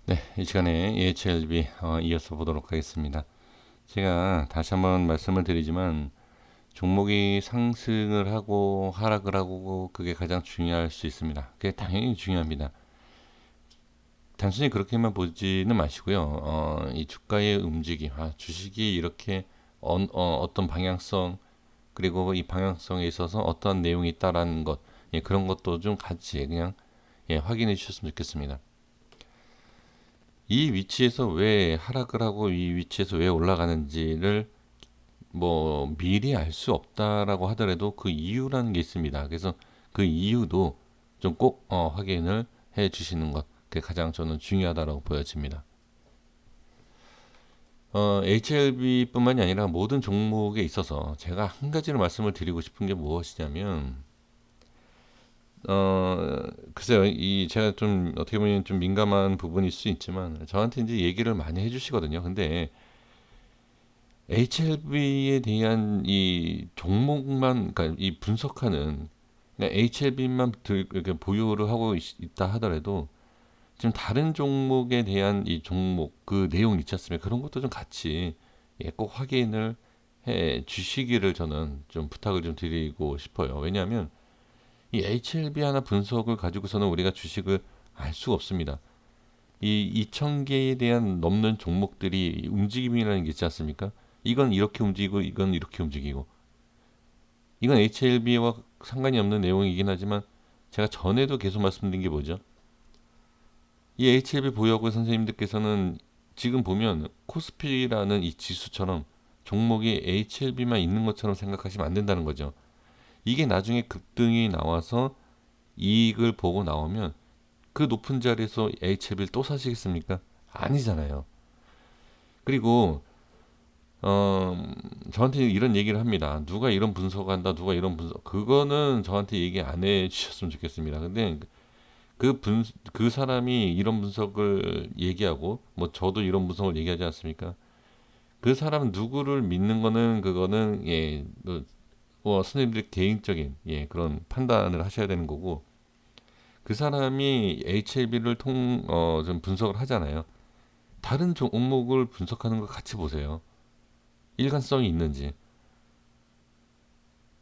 네, 이 시간에 EHLB 이어서 보도록 하겠습니다. 제가 다시 한번 말씀을 드리지만 종목이 상승을 하고 하락을 하고 그게 가장 중요할 수 있습니다. 그게 당연히 중요합니다. 단순히 그렇게만 보지는 마시고요. 이 주가의 움직임, 주식이 이렇게 떤 방향성 그리고 이 방향성에 있어서 어떠한 내용이 있다라는 것, 예, 그런 것도 좀 같이 그냥 예, 확인해 주셨으면 좋겠습니다. 이 위치에서 왜 하락을 하고 이 위치에서 왜 올라가는지를 뭐 미리 알 수 없다라고 하더라도 그 이유라는 게 있습니다. 그래서 그 이유도 좀 꼭 확인을 해 주시는 것, 그게 가장 저는 중요하다고 보여집니다. HLB뿐만이 아니라 모든 종목에 있어서 제가 한 가지를 말씀을 드리고 싶은 게 무엇이냐면, 글쎄요, 이 제가 좀 어떻게 보면 좀 민감한 부분일 수 있지만 저한테 이제 얘기를 많이 해주시거든요. 근데 HLB에 대한 이 종목만, 그러니까 이 분석하는 HLB만 이렇게 보유를 하고 있다 하더라도 지금 다른 종목에 대한 이 종목 그 내용 있지 않습니까? 그런 것도 좀 같이 예, 꼭 확인을 해 주시기를 저는 좀 부탁을 좀 드리고 싶어요. 왜냐하면 이 HLB 하나 분석을 가지고서는 우리가 주식을 알 수가 없습니다. 이 2,000개에 대한 넘는 종목들이 움직임이라는 게 있지 않습니까? 이건 이렇게 움직이고 이건 이렇게 움직이고 이건 HLB와 상관이 없는 내용이긴 하지만 제가 전에도 계속 말씀드린 게 뭐죠? 이 HLB 보유하고 선생님들께서는 지금 보면 코스피라는 이 지수처럼 종목이 HLB만 있는 것처럼 생각하시면 안 된다는 거죠. 이게 나중에 급등이 나와서 이익을 보고 나오면 그 높은 자리에서 HLB를 또 사시겠습니까? 아니잖아요. 그리고 저한테 이런 얘기를 합니다. 누가 이런 분석한다, 누가 이런 분석. 그거는 저한테 얘기 안 해주셨으면 좋겠습니다. 근데 그 사람이 이런 분석을 얘기하고, 뭐 저도 이런 분석을 얘기하지 않습니까? 그 사람 누구를 믿는 거는, 그거는, 예, 선생님들 개인적인, 예, 그런 판단을 하셔야 되는 거고, 그 사람이 HLB를 좀 분석을 하잖아요. 다른 종목을 분석하는 거 같이 보세요. 일관성이 있는지.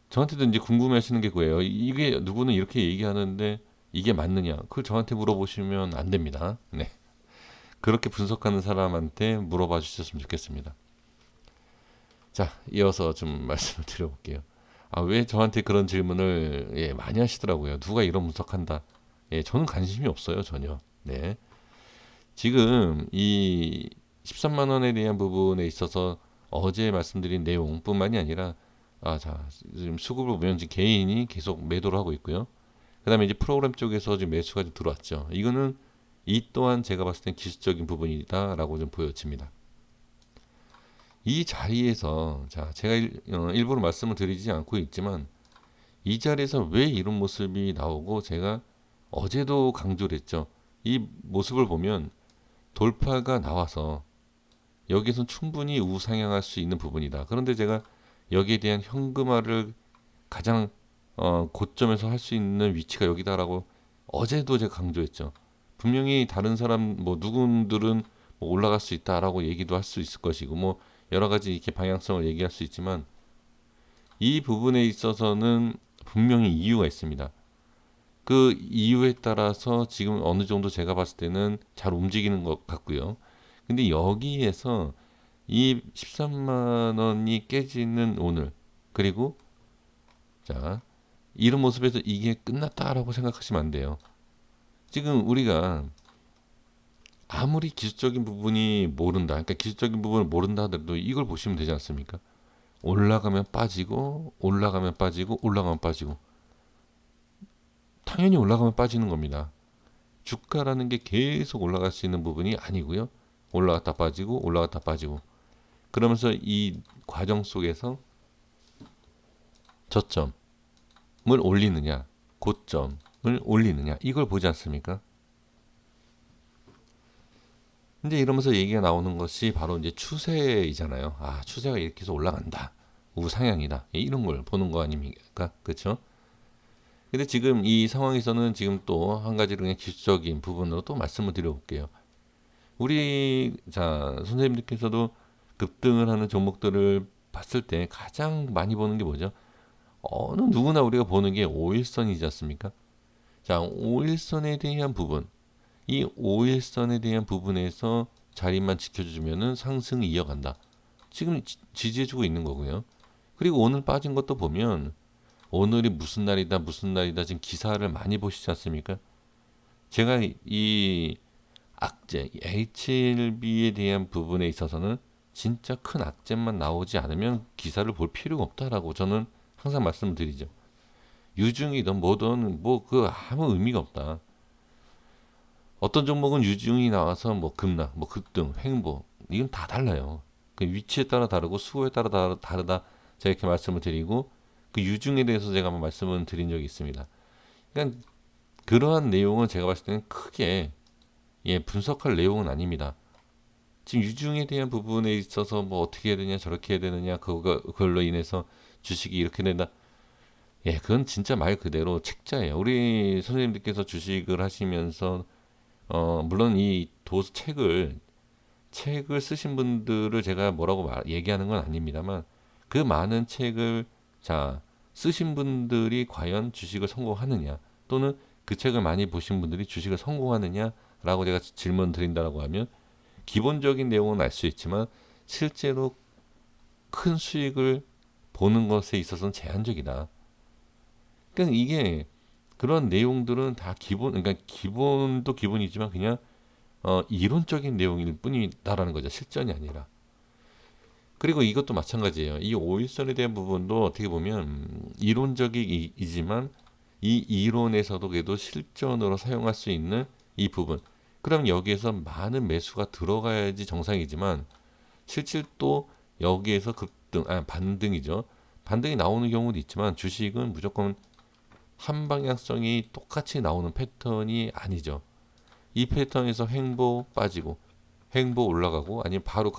저한테도 이제 궁금해 하시는 게 그거예요. 이게 누구는 이렇게 얘기하는데 이게 맞느냐? 그걸 저한테 물어보시면 안 됩니다. 네. 그렇게 분석하는 사람한테 물어봐 주셨으면 좋겠습니다. 자, 이어서 좀 말씀을 드려볼게요. 왜 저한테 그런 질문을 예, 많이 하시더라고요. 누가 이런 분석한다. 예, 저는 관심이 없어요, 전혀. 네. 지금 이 13만 원에 대한 부분에 있어서 어제 말씀드린 내용뿐만이 아니라 자, 지금 수급을 보면 지금 개인이 계속 매도를 하고 있고요. 그다음에 이제 프로그램 쪽에서 지금 매수가 좀 들어왔죠. 이거는 이 또한 제가 봤을 땐 기술적인 부분이다라고 좀 보여집니다. 이 자리에서 자, 제가 일부러 말씀을 드리지 않고 있지만 이 자리에서 왜 이런 모습이 나오고 제가 어제도 강조를 했죠. 이 모습을 보면 돌파가 나와서 여기서 충분히 우상향할 수 있는 부분이다. 그런데 제가 여기에 대한 현금화를 가장 고점에서 할 수 있는 위치가 여기다라고 어제도 제가 강조했죠. 분명히 다른 사람 뭐 누군들은 뭐 올라갈 수 있다라고 얘기도 할 수 있을 것이고 뭐 여러 가지 이렇게 방향성을 얘기할 수 있지만 이 부분에 있어서는 분명히 이유가 있습니다. 그 이유에 따라서 지금 어느 정도 제가 봤을 때는 잘 움직이는 것 같고요. 근데 여기에서 이 13만 원이 깨지는 오늘 그리고 자 이런 모습에서 이게 끝났다라고 생각하시면 안 돼요. 지금 우리가 아무리 기술적인 부분이 모른다, 그러니까 기술적인 부분을 모른다 하더라도 이걸 보시면 되지 않습니까? 올라가면 빠지고 올라가면 빠지고 올라가면 빠지고 당연히 올라가면 빠지는 겁니다. 주가라는 게 계속 올라갈 수 있는 부분이 아니고요. 올라갔다 빠지고 올라갔다 빠지고 그러면서 이 과정 속에서 저점을 올리느냐 고점을 올리느냐 이걸 보지 않습니까? 근데 이러면서 얘기가 나오는 것이 바로 이제 추세이잖아요. 추세가 이렇게 해서 올라간다. 우상향이다. 이런 걸 보는 거 아닙니까? 그렇죠? 근데 지금 이 상황에서는 지금 또 한 가지를 그냥 기술적인 부분으로 또 말씀을 드려볼게요. 우리 자 선생님들께서도 급등을 하는 종목들을 봤을 때 가장 많이 보는 게 뭐죠? 어느 누구나 우리가 보는 게 5일선이지 않습니까? 자, 5일선에 대한 부분, 이 5일선에 대한 부분에서 자리만 지켜주면은 상승을 이어간다. 지금 지지해주고 있는 거고요. 그리고 오늘 빠진 것도 보면 오늘이 무슨 날이다, 무슨 날이다 지금 기사를 많이 보시지 않습니까? 제가 이 악재, HLB에 대한 부분에 있어서는 진짜 큰 악재만 나오지 않으면 기사를 볼 필요가 없다라고 저는 항상 말씀드리죠. 유중이든 뭐든 뭐 그 아무 의미가 없다. 어떤 종목은 유중이 나와서 뭐 급락, 뭐 급등, 횡보 이건 다 달라요. 그 위치에 따라 다르고 수고에 따라 다르다. 제가 이렇게 말씀을 드리고 그 유중에 대해서 제가 한번 말씀을 드린 적이 있습니다. 그러니까 그러한 내용은 제가 봤을 때는 크게 분석할 내용은 아닙니다. 지금 유중에 대한 부분에 있어서 뭐 어떻게 해야 되냐 저렇게 해야 되느냐 그걸로 인해서 주식이 이렇게 된다. 그건 진짜 말 그대로 책자예요. 우리 선생님들께서 주식을 하시면서 물론 이 도수 책을 쓰신 분들을 제가 뭐라고 얘기하는 건 아닙니다만 그 많은 책을 자 쓰신 분들이 과연 주식을 성공하느냐 또는 그 책을 많이 보신 분들이 주식을 성공하느냐라고 제가 질문 드린다라고 하면 기본적인 내용은 알 수 있지만 실제로 큰 수익을 보는 것에 있어서는 제한적이다. 그러니까 이게 그런 내용들은 다 그러니까 기본도 기본이지만 그냥 이론적인 내용일 뿐이다라는 거죠. 실전이 아니라. 그리고 이것도 마찬가지예요. 이 오일선에 대한 부분도 어떻게 보면 이론적이지만 이 이론에서도 그래도 실전으로 사용할 수 있는 이 부분. 그럼 여기에서 많은 매수가 들어가야지 정상이지만 실질 또 여기에서 반등이죠. 반등이 나오는 경우도 있지만 주식은 무조건 한 방향성이 똑같이 나오는 패턴이 아니죠. 이 패턴에서 횡보 빠지고 횡보 올라가고 아니면 바로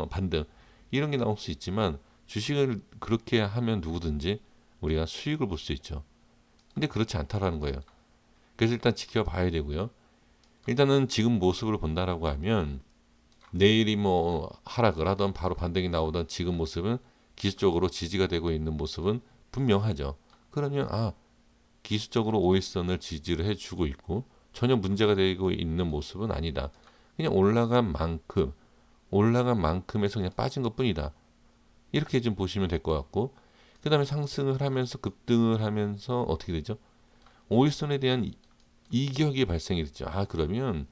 반등 이런 게 나올 수 있지만 주식을 그렇게 하면 누구든지 우리가 수익을 볼 수 있죠. 근데 그렇지 않다라는 거예요. 그래서 일단 지켜봐야 되고요. 일단은 지금 모습을 본다라고 하면 내일이 뭐 하락을 하던 바로 반등이 나오던 지금 모습은 기술적으로 지지가 되고 있는 모습은 분명하죠. 그러면 기술적으로 오일선을 지지를 해주고 있고 전혀 문제가 되고 있는 모습은 아니다. 그냥 올라간 만큼에서 그냥 빠진 것 뿐이다. 이렇게 좀 보시면 될 것 같고 그 다음에 상승을 하면서 급등을 하면서 어떻게 되죠? 오일선에 대한 이격이 발생이 됐죠. 그러면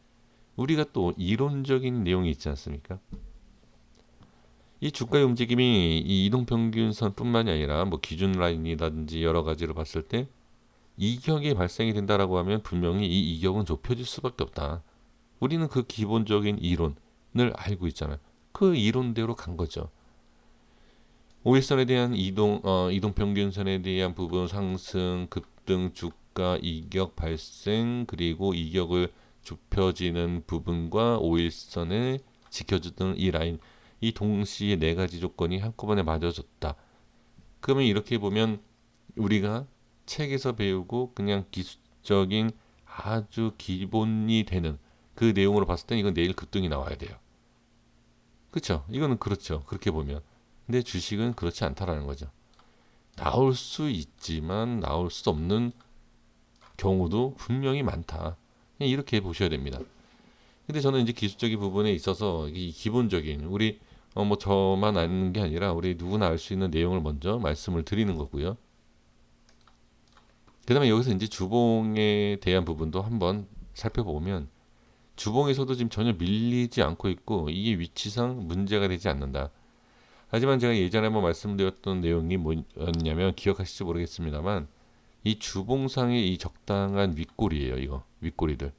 우리가 또 이론적인 내용이 있지 않습니까? 이 주가의 움직임이 이 이동평균선뿐만이 아니라 뭐 기준 라인이라든지 여러 가지를 봤을 때 이격이 발생이 된다라고 하면 분명히 이 이격은 좁혀질 수밖에 없다. 우리는 그 기본적인 이론을 알고 있잖아요. 그 이론대로 간 거죠. 오일선에 대한 이동평균선에 대한 부분 상승, 급등, 주가 이격 발생 그리고 이격을 좁혀지는 부분과 오일선에 지켜주던 이 라인 이 동시에 네 가지 조건이 한꺼번에 맞아졌다. 그러면 이렇게 보면 우리가 책에서 배우고 그냥 기술적인 아주 기본이 되는 그 내용으로 봤을 땐 이건 내일 급등이 나와야 돼요. 그렇죠? 이거는 그렇죠. 그렇게 보면. 근데 주식은 그렇지 않다라는 거죠. 나올 수 있지만 나올 수 없는 경우도 분명히 많다. 그냥 이렇게 보셔야 됩니다. 근데 저는 이제 기술적인 부분에 있어서 이 기본적인 우리 뭐 저만 아는 게 아니라 우리 누구나 알 수 있는 내용을 먼저 말씀을 드리는 거고요. 그 다음에 여기서 이제 주봉에 대한 부분도 한번 살펴보면 주봉에서도 지금 전혀 밀리지 않고 있고 이게 위치상 문제가 되지 않는다. 하지만 제가 예전에 한번 말씀드렸던 내용이 뭐였냐면 기억하실지 모르겠습니다만 이 주봉상의 이 적당한 윗꼬리예요. 이거 윗꼬리들.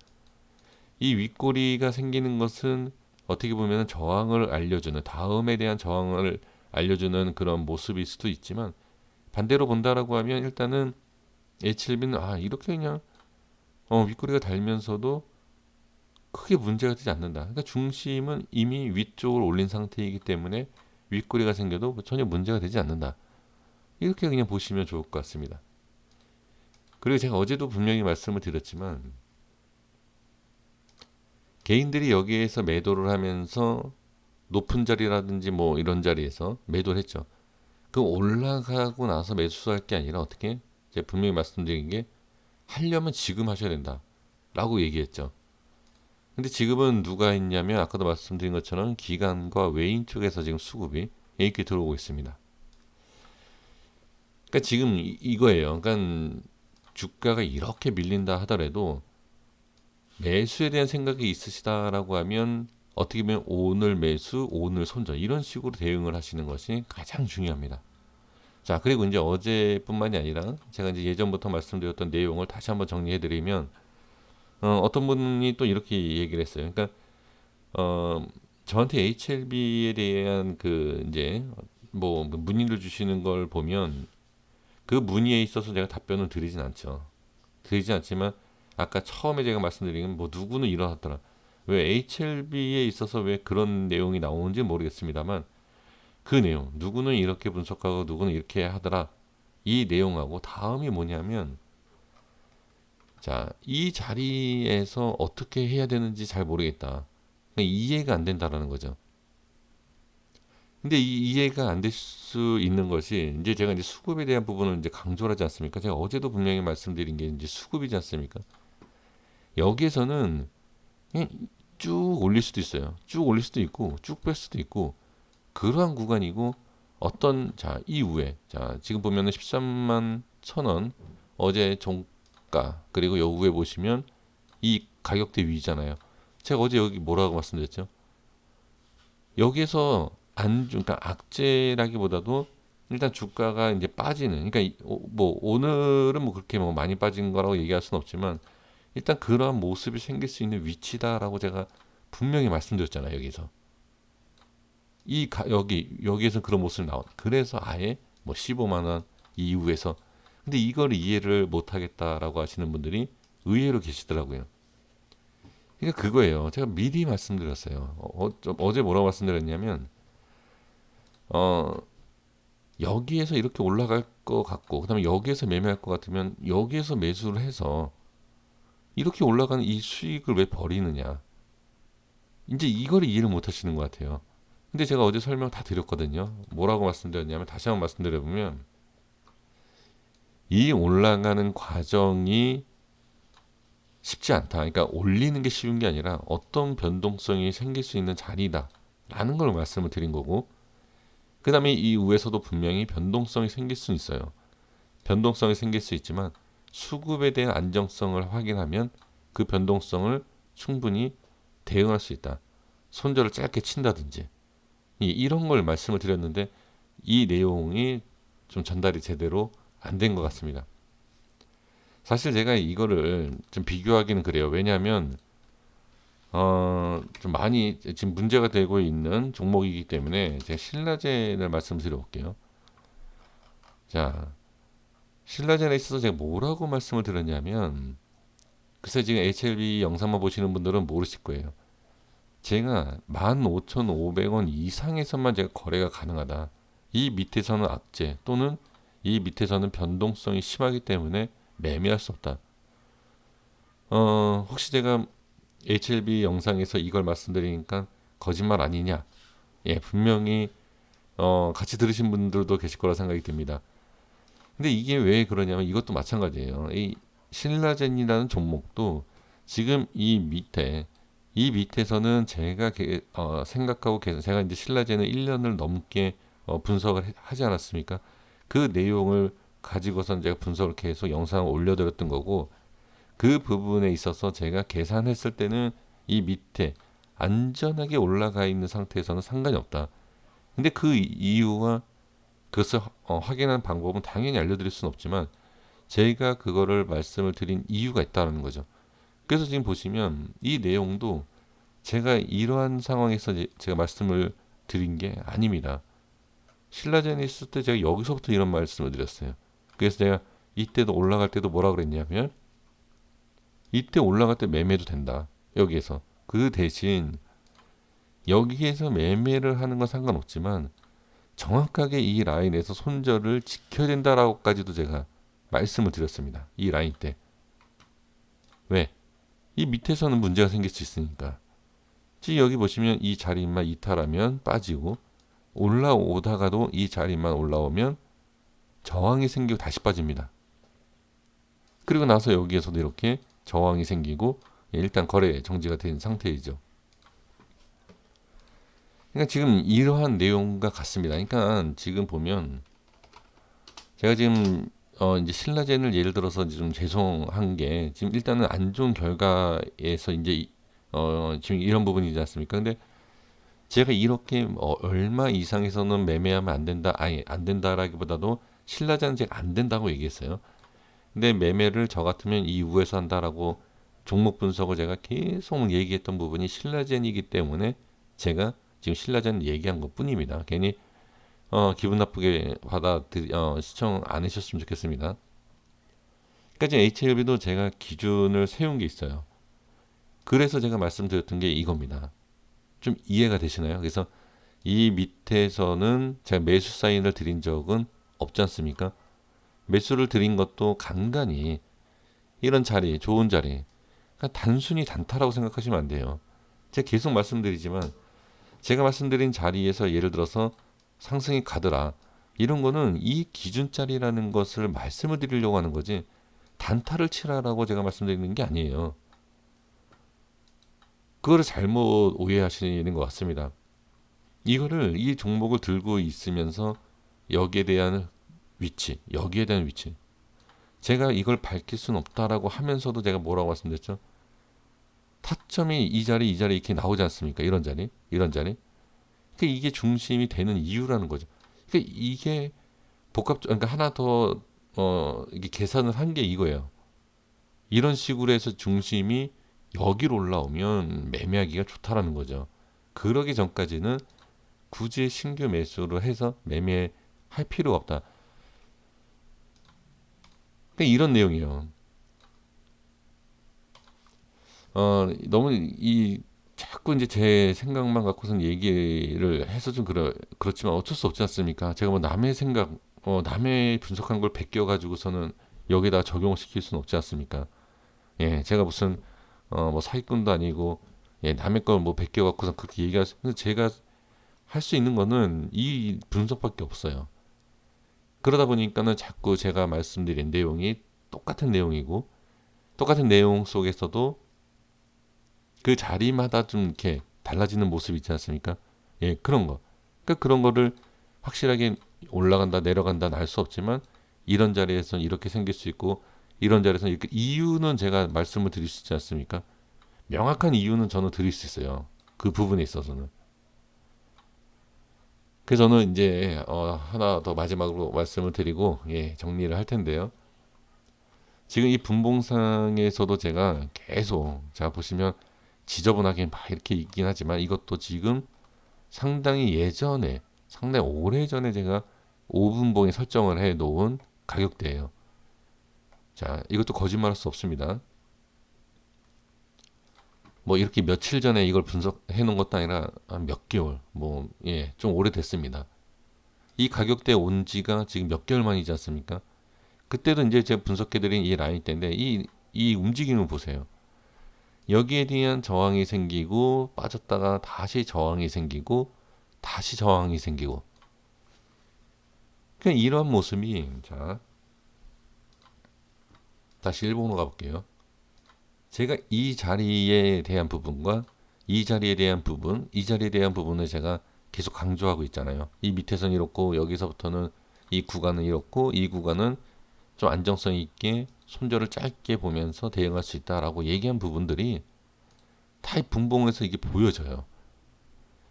이 윗꼬리가 생기는 것은 어떻게 보면 저항을 알려주는 다음에 대한 저항을 알려주는 그런 모습일 수도 있지만 반대로 본다라고 하면 일단은 H7B는 이렇게 그냥 윗꼬리가 달면서도 크게 문제가 되지 않는다. 그러니까 중심은 이미 위쪽으로 올린 상태이기 때문에 윗꼬리가 생겨도 전혀 문제가 되지 않는다. 이렇게 그냥 보시면 좋을 것 같습니다. 그리고 제가 어제도 분명히 말씀을 드렸지만 개인들이 여기에서 매도를 하면서 높은 자리라든지 뭐 이런 자리에서 매도를 했죠. 그 올라가고 나서 매수할 게 아니라 어떻게 제가 분명히 말씀드린 게 하려면 지금 하셔야 된다 라고 얘기했죠. 근데 지금은 누가 있냐면 아까도 말씀드린 것처럼 기관과 외인 쪽에서 지금 수급이 이렇게 들어오고 있습니다. 그러니까 지금 이거예요. 그러니까 주가가 이렇게 밀린다 하더라도 매수에 대한 생각이 있으시다라고 하면 어떻게 보면 오늘 매수, 오늘 손절 이런 식으로 대응을 하시는 것이 가장 중요합니다. 자, 그리고 이제 어제뿐만이 아니라 제가 이제 예전부터 말씀드렸던 내용을 다시 한번 정리해드리면 어떤 분이 또 이렇게 얘기를 했어요. 그러니까 어, 저한테 HLB에 대한 그 이제 뭐 문의를 주시는 걸 보면 그 문의에 있어서 제가 답변을 드리진 않죠. 드리진 않지만 아까 처음에 제가 말씀드린 뭐 누구는 일어났더라. 왜 HLB에 있어서 왜 그런 내용이 나오는지 모르겠습니다만 그 내용 누구는 이렇게 분석하고 누구는 이렇게 하더라. 이 내용하고 다음이 뭐냐면 자, 이 자리에서 어떻게 해야 되는지 잘 모르겠다. 이해가 안 된다라는 거죠. 근데 이 이해가 안 될 수 있는 것이 이제 제가 이제 수급에 대한 부분을 이제 강조를 하지 않습니까? 제가 어제도 분명히 말씀드린 게 이제 수급이지 않습니까? 여기에서는 그냥 쭉 올릴 수도 있어요. 쭉 올릴 수도 있고 쭉 뺄 수도 있고 그러한 구간이고 어떤 자 이후에 자 지금 보면은 13만 1,000원 어제 종가 그리고 여후에 보시면 이 가격대 위잖아요. 제가 어제 여기 뭐라고 말씀드렸죠? 여기에서 그러니까 악재라기보다도 일단 주가가 이제 빠지는 그러니까 뭐 오늘은 뭐 그렇게 뭐 많이 빠진 거라고 얘기할 수는 없지만 일단 그러한 모습이 생길 수 있는 위치다라고 제가 분명히 말씀드렸잖아요. 여기서 여기에서 그런 모습이 나온 그래서 아예 뭐 15만 원 이후에서 근데 이걸 이해를 못 하겠다라고 하시는 분들이 의외로 계시더라고요. 그러니까 그거예요. 제가 미리 말씀드렸어요. 어제 뭐라고 말씀드렸냐면 어, 여기에서 이렇게 올라갈 것 같고 그다음에 여기에서 매매할 것 같으면 여기에서 매수를 해서 이렇게 올라가는 이 수익을 왜 버리느냐. 이제 이걸 이해를 못 하시는 것 같아요. 근데 제가 어제 설명 다 드렸거든요. 뭐라고 말씀드렸냐면 다시 한번 말씀드려보면 이 올라가는 과정이 쉽지 않다. 그러니까 올리는 게 쉬운 게 아니라 어떤 변동성이 생길 수 있는 자리다. 라는 걸 말씀을 드린 거고 그 다음에 이 위에서도 분명히 변동성이 생길 수 있어요. 변동성이 생길 수 있지만 수급에 대한 안정성을 확인하면 그 변동성을 충분히 대응할 수 있다. 손절을 짧게 친다든지 이런 걸 말씀을 드렸는데 이 내용이 좀 전달이 제대로 안 된 것 같습니다. 사실 제가 이거를 좀 비교하기는 그래요. 왜냐하면 좀 많이 지금 문제가 되고 있는 종목이기 때문에 제가 신라젠을 말씀드려 볼게요. 자, 신라젠에 있어서 제가 뭐라고 말씀을 드렸냐면 글쎄 지금 HLB 영상만 보시는 분들은 모르실 거예요. 제가 15,500원 이상에서만 제가 거래가 가능하다. 이 밑에서는 악재 또는 이 밑에서는 변동성이 심하기 때문에 매매할 수 없다. 혹시 제가 HLB 영상에서 이걸 말씀드리니까 거짓말 아니냐? 예, 분명히 같이 들으신 분들도 계실 거라 생각이 듭니다. 근데 이게 왜 그러냐면 이것도 마찬가지예요. 이 신라젠이라는 종목도 지금 이 밑에서는 제가 생각하고 계속 제가 이제 신라젠을 1년을 넘게 분석을 하지 않았습니까? 그 내용을 가지고선 제가 분석을 계속 영상을 올려드렸던 거고 그 부분에 있어서 제가 계산했을 때는 이 밑에 안전하게 올라가 있는 상태에서는 상관이 없다. 근데 그 이유와 그것을 확인하는 방법은 당연히 알려드릴 수는 없지만 제가 그거를 말씀을 드린 이유가 있다는 거죠. 그래서 지금 보시면 이 내용도 제가 이러한 상황에서 제가 말씀을 드린 게 아닙니다. 신라젠이 있을 때 제가 여기서부터 이런 말씀을 드렸어요. 그래서 제가 이때도 올라갈 때도 뭐라 그랬냐면 이때 올라갈 때 매매도 된다. 여기에서. 그 대신 여기에서 매매를 하는 건 상관없지만 정확하게 이 라인에서 손절을 지켜야 된다라고까지도 제가 말씀을 드렸습니다. 이 라인 때. 왜? 이 밑에서는 문제가 생길 수 있으니까. 지금 여기 보시면 이 자리만 이탈하면 빠지고 올라오다가도 이 자리만 올라오면 저항이 생기고 다시 빠집니다. 그리고 나서 여기에서도 이렇게 저항이 생기고 일단 거래 정지가 된 상태이죠. 그러니까 지금 이러한 내용과 같습니다. 그러니까 지금 보면 제가 지금 이제 신라젠을 예를 들어서 좀 죄송한 게 지금 일단은 안 좋은 결과에서 이제 지금 이런 부분이지 않습니까? 근데 제가 이렇게 얼마 이상에서는 매매하면 안 된다, 아니 안 된다라기보다도 신라젠은 제가 안 된다고 얘기했어요. 근데 매매를 저 같으면 이후에서 한다라고 종목 분석을 제가 계속 얘기했던 부분이 신라젠이기 때문에 제가 지금 신라젠 얘기한 것 뿐입니다. 괜히 기분 나쁘게 시청 안 하셨으면 좋겠습니다. 그러니까 지금 HLB도 제가 기준을 세운 게 있어요. 그래서 제가 말씀드렸던 게 이겁니다. 좀 이해가 되시나요? 그래서 이 밑에서는 제가 매수 사인을 드린 적은 없지 않습니까? 매수를 드린 것도 간간히 이런 자리, 좋은 자리, 그러니까 단순히 단타라고 생각하시면 안 돼요. 제가 계속 말씀드리지만 제가 말씀드린 자리에서 예를 들어서 상승이 가더라. 이런 거는 이 기준짜리라는 것을 말씀을 드리려고 하는 거지 단타를 치라라고 제가 말씀드리는 게 아니에요. 그거를 잘못 오해하시는 것 같습니다. 이거를 이 종목을 들고 있으면서 여기에 대한 위치, 여기에 대한 위치. 제가 이걸 밝힐 수는 없다라고 하면서도 제가 뭐라고 말씀드렸죠? 타점이 이 자리, 이 자리 이렇게 나오지 않습니까? 이런 자리, 이런 자리. 그러니까 이게 중심이 되는 이유라는 거죠. 그러니까 이게 그러니까 하나 더 이게 계산을 한 게 이거예요. 이런 식으로 해서 중심이 여기로 올라오면 매매하기가 좋다라는 거죠. 그러기 전까지는 굳이 신규 매수를 해서 매매할 필요가 없다. 그러니까 이런 내용이에요. 너무 자꾸 이제 제 생각만 갖고선 얘기를 해서 좀 그렇지만 어쩔 수 없지 않습니까? 제가 뭐 남의 생각, 남의 분석한 걸 베껴 가지고서는 여기다 적용시킬 수는 없지 않습니까? 예, 제가 무슨 뭐 사기꾼도 아니고 예, 남의 걸 뭐 베껴 갖고서 그렇게 얘기할 수, 근데 제가 할 수 있는 거는 이 분석밖에 없어요. 그러다 보니까는 자꾸 제가 말씀드린 내용이 똑같은 내용이고 똑같은 내용 속에서도 그 자리마다 좀 이렇게 달라지는 모습이 있지 않습니까? 예, 그런 거. 그러니까 그런 거를 확실하게 올라간다, 내려간다 알 수 없지만 이런 자리에서는 이렇게 생길 수 있고 이런 자리에서는 이렇게 이유는 제가 말씀을 드릴 수 있지 않습니까? 명확한 이유는 저는 드릴 수 있어요. 그 부분에 있어서는. 그래서 저는 이제 하나 더 마지막으로 말씀을 드리고 예, 정리를 할 텐데요. 지금 이 분봉상에서도 제가 계속 자 보시면 지저분하게 막 이렇게 있긴 하지만 이것도 지금 상당히 예전에 상당히 오래전에 제가 5분봉에 설정을 해 놓은 가격대예요. 자, 이것도 거짓말할 수 없습니다. 뭐 이렇게 며칠 전에 이걸 분석해 놓은 것도 아니라 한 몇 개월, 뭐 예, 좀 오래됐습니다. 이 가격대 온 지가 지금 몇 개월 만이지 않습니까? 그때도 이제 제가 분석해 드린 이 라인대인데 이 움직임을 보세요. 여기에 대한 저항이 생기고 빠졌다가 다시 저항이 생기고 다시 저항이 생기고 그냥 이러한 모습이 자 다시 일본으로 가볼게요. 제가 이 자리에 대한 부분과 이 자리에 대한 부분, 이 자리에 대한 부분을 제가 계속 강조하고 있잖아요. 이 밑에서는 이렇고 여기서부터는 이 구간은 이렇고 이 구간은 좀 안정성 있게 손절을 짧게 보면서 대응할 수 있다라고 얘기한 부분들이 다 분봉에서 이게 보여져요.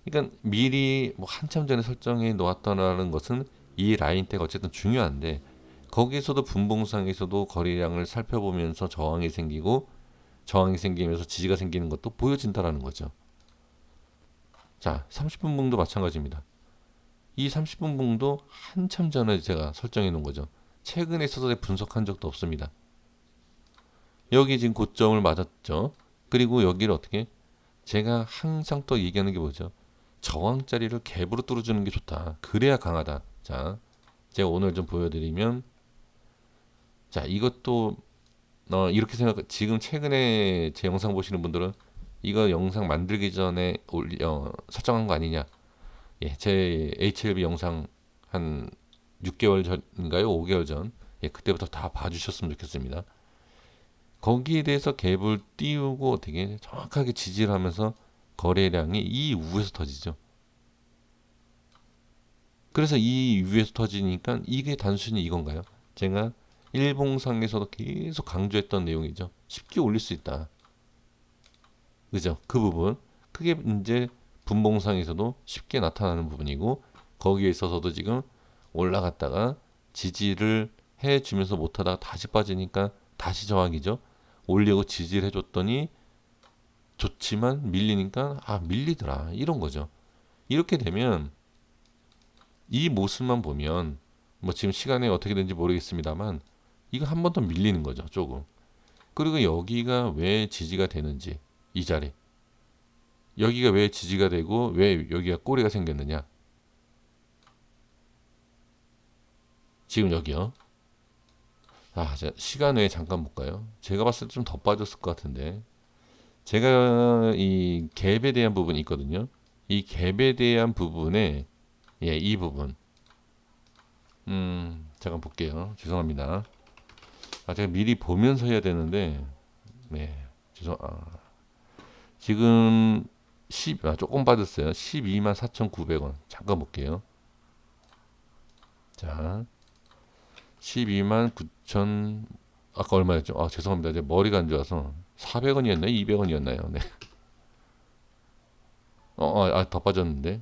그러니까 미리 뭐 한참 전에 설정해 놓았다는 것은 이 라인대가 어쨌든 중요한데 거기에서도 분봉상에서도 거래량을 살펴보면서 저항이 생기고 저항이 생기면서 지지가 생기는 것도 보여진다라는 거죠. 자, 30분 봉도 마찬가지입니다. 이 30분 봉도 한참 전에 제가 설정해 놓은 거죠. 최근에 있어서 분석한 적도 없습니다. 여기 지금 고점을 맞았죠. 그리고 여기를 어떻게 제가 항상 또 얘기하는 게 뭐죠? 저항자리를 갭으로 뚫어주는 게 좋다. 그래야 강하다. 자, 제가 오늘 좀 보여드리면 자, 이것도 이렇게 생각 지금 최근에 제 영상 보시는 분들은 이거 영상 만들기 전에 설정한 거 아니냐. 예, 제 HLB 영상 한 6개월 전인가요? 5개월 전. 예, 그때부터 다 봐주셨으면 좋겠습니다. 거기에 대해서 갭을 띄우고 되게 정확하게 지지를 하면서 거래량이 이 우에서 터지죠. 그래서 이 위에서 터지니까 이게 단순히 이건가요? 제가 일봉상에서도 계속 강조했던 내용이죠. 쉽게 올릴 수 있다. 그죠? 그 부분. 그게 이제 분봉상에서도 쉽게 나타나는 부분이고 거기에 있어서도 지금 올라갔다가 지지를 해주면서 못하다가 다시 빠지니까 다시 저항이죠. 올리고 지지를 해줬더니 좋지만 밀리니까 밀리더라 이런 거죠. 이렇게 되면 이 모습만 보면 뭐 지금 시간이 어떻게 되는지 모르겠습니다만 이거 한 번 더 밀리는 거죠 조금. 그리고 여기가 왜 지지가 되는지 이 자리 여기가 왜 지지가 되고 왜 여기가 꼬리가 생겼느냐 지금 여기요. 자, 시간 외에 잠깐 볼까요? 제가 봤을 때 좀 더 빠졌을 것 같은데 제가 이 갭에 대한 부분이 있거든요. 이 갭에 대한 부분에 이 부분 잠깐 볼게요. 죄송합니다. 제가 미리 보면서 해야 되는데 네 지금 조금 빠졌어요. 12만 4,900원 잠깐 볼게요. 자 12만 9천 아까 얼마였죠? 죄송합니다. 제 머리가 안 좋아서 400원이었나요? 200원이었나요? 네. 더 빠졌는데.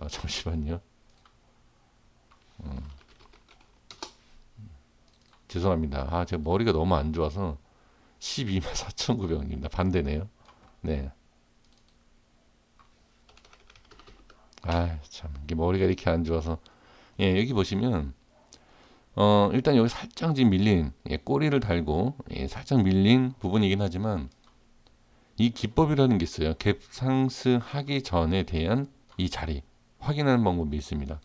잠시만요. 죄송합니다. 제가 머리가 너무 안 좋아서 12만 4,900원입니다. 반대네요. 네. 참. 이게 머리가 이렇게 안 좋아서. 예, 여기 보시면, 일단 여기 살짝 지금 밀린, 꼬리를 달고, 살짝 밀린 부분이긴 하지만, 이 기법이라는 게 있어요. 갭 상승하기 전에 대한 이 자리, 확인하는 방법이 있습니다.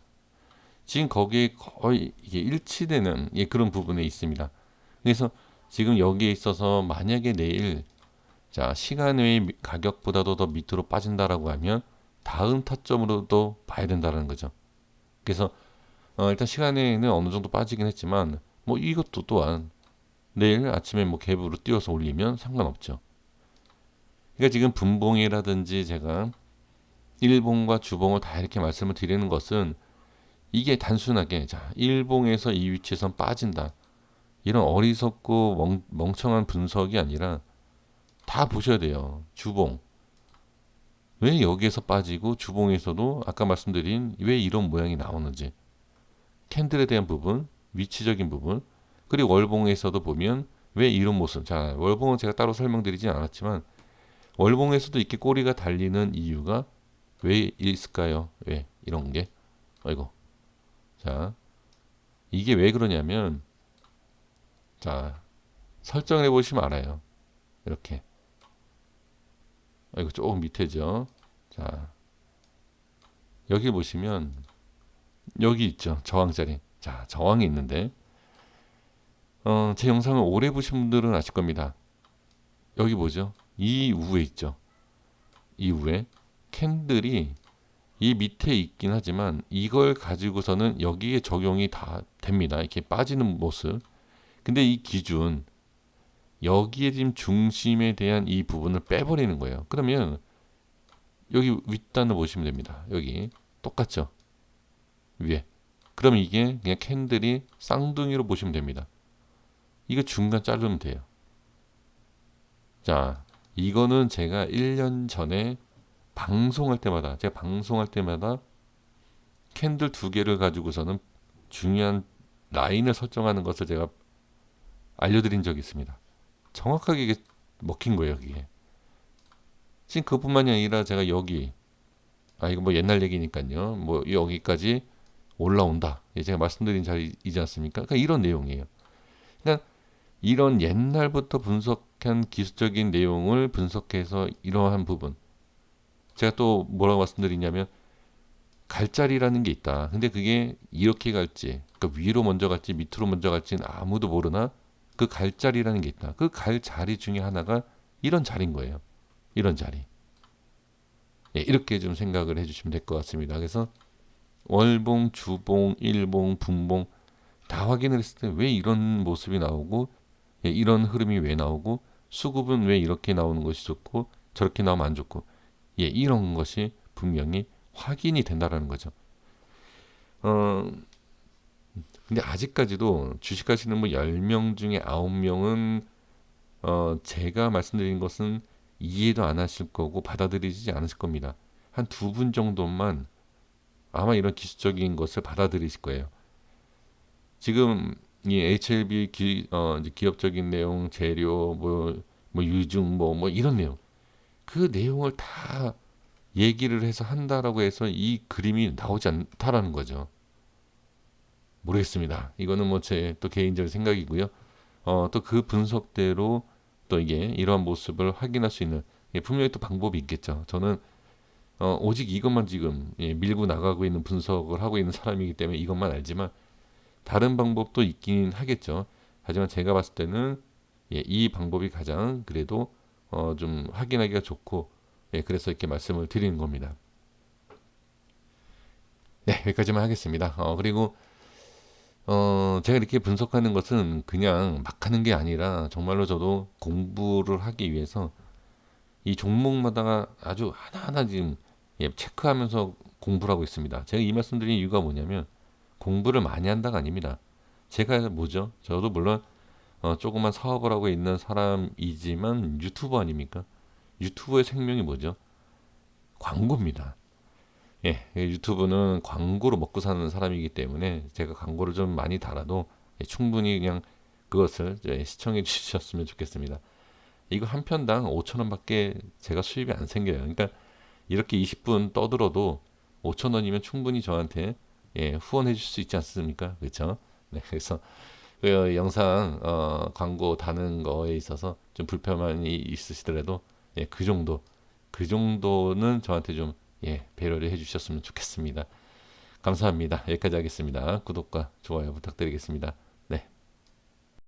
지금 거기에 거의 이게 일치되는 그런 부분에 있습니다. 그래서 지금 여기에 있어서 만약에 내일 시간 외의 가격보다도 더 밑으로 빠진다라고 하면 다음 타점으로도 봐야 된다는 거죠. 그래서 일단 시간 외에는 어느 정도 빠지긴 했지만 뭐 이것도 또한 내일 아침에 뭐 갭으로 띄워서 올리면 상관없죠. 그러니까 지금 분봉이라든지 제가 일봉과 주봉을 다 이렇게 말씀을 드리는 것은 이게 단순하게 일봉에서 이 위치에선 빠진다 이런 어리석고 멍청한 분석이 아니라 다 보셔야 돼요. 주봉 왜 여기에서 빠지고 주봉에서도 아까 말씀드린 왜 이런 모양이 나오는지 캔들에 대한 부분 위치적인 부분 그리고 월봉에서도 보면 왜 이런 모습 월봉은 제가 따로 설명드리진 않았지만 월봉에서도 이렇게 꼬리가 달리는 이유가 왜 있을까요? 왜 이런 게 아이고 이게 왜 그러냐면 설정을 해보시면 알아요. 이렇게 이거 조금 밑에죠. 여기 보시면 여기 있죠. 저항 자리. 저항이 있는데 제 영상을 오래 보신 분들은 아실 겁니다. 여기 보죠. 이 위에 있죠. 이 위에 캔들이 이 밑에 있긴 하지만 이걸 가지고서는 여기에 적용이 다 됩니다. 이렇게 빠지는 모습. 근데 이 기준 여기에 지금 중심에 대한 이 부분을 빼버리는 거예요. 그러면 여기 윗단을 보시면 됩니다. 여기 똑같죠? 위에. 그럼 이게 그냥 캔들이 쌍둥이로 보시면 됩니다. 이거 중간 자르면 돼요. 이거는 제가 1년 전에 제가 방송할 때마다 캔들 두 개를 가지고서는 중요한 라인을 설정하는 것을 제가 알려드린 적이 있습니다. 정확하게 이게 먹힌 거예요, 이게. 지금 그뿐만이 아니라 제가 여기, 이거 뭐 옛날 얘기니까요. 뭐 여기까지 올라온다. 제가 말씀드린 자리이지 않습니까? 그러니까 이런 내용이에요. 그러니까 이런 옛날부터 분석한 기술적인 내용을 분석해서 이러한 부분. 제가 또 뭐라고 말씀드리냐면 갈자리라는 게 있다. 근데 그게 이렇게 갈지, 그러니까 위로 먼저 갈지 밑으로 먼저 갈지는 아무도 모르나 그 갈자리라는 게 있다. 그 갈자리 중에 하나가 이런 자리인 거예요. 이런 자리. 예, 이렇게 좀 생각을 해주시면 될 것 같습니다. 그래서 월봉, 주봉, 일봉, 분봉 다 확인을 했을 때 왜 이런 모습이 나오고, 예, 이런 흐름이 왜 나오고, 수급은 왜 이렇게 나오는 것이 좋고 저렇게 나오면 안 좋고, 예, 이런 것이 분명히 확인이 된다라는 거죠. 어, 근데 아직까지도 주식하시는 뭐 10명 중에 9명은 제가 말씀드린 것은 이해도 안 하실 거고 받아들이지 않으실 겁니다. 한 두 분 정도만 아마 이런 기술적인 것을 받아들이실 거예요. 지금 이 HLB 이제 기업적인 내용, 재료, 뭐 유증, 뭐 이런 내용, 그 내용을 다 얘기를 해서 한다라고 해서 이 그림이 나오지 않다라는 거죠. 모르겠습니다. 이거는 뭐 제 또 개인적인 생각이고요. 또 그 분석대로 또 이게 이러한 모습을 확인할 수 있는, 예, 분명히 또 방법이 있겠죠. 저는 오직 이것만 지금, 예, 밀고 나가고 있는 분석을 하고 있는 사람이기 때문에 이것만 알지만 다른 방법도 있긴 하겠죠. 하지만 제가 봤을 때는, 예, 이 방법이 가장 그래도 좀 확인하기가 좋고, 예, 그래서 이렇게 말씀을 드리는 겁니다. 네, 여기까지만 하겠습니다. 그리고 제가 이렇게 분석하는 것은 그냥 막 하는 게 아니라 정말로 저도 공부를 하기 위해서 이 종목마다 아주 하나하나 지금, 예, 체크하면서 공부를 하고 있습니다. 제가 이 말씀드린 이유가 뭐냐면 공부를 많이 한다가 아닙니다. 제가 뭐죠? 저도 물론 조그만 사업을 하고 있는 사람이지만 유튜버 아닙니까? 유튜버의 생명이 뭐죠? 광고입니다. 예, 유튜브는 광고로 먹고 사는 사람이기 때문에 제가 광고를 좀 많이 달아도, 예, 충분히 그냥 그것을 이제 시청해 주셨으면 좋겠습니다. 이거 한 편당 5천 원밖에 제가 수입이 안 생겨요. 그러니까 이렇게 20분 떠들어도 5천 원이면 충분히 저한테, 예, 후원해 줄 수 있지 않습니까? 그렇죠? 네, 그래서 그 영상 광고 다는 거에 있어서 좀 불편함이 있으시더라도, 예, 그 정도는 저한테 좀, 예, 배려를 해주셨으면 좋겠습니다. 감사합니다. 여기까지 하겠습니다. 구독과 좋아요 부탁드리겠습니다.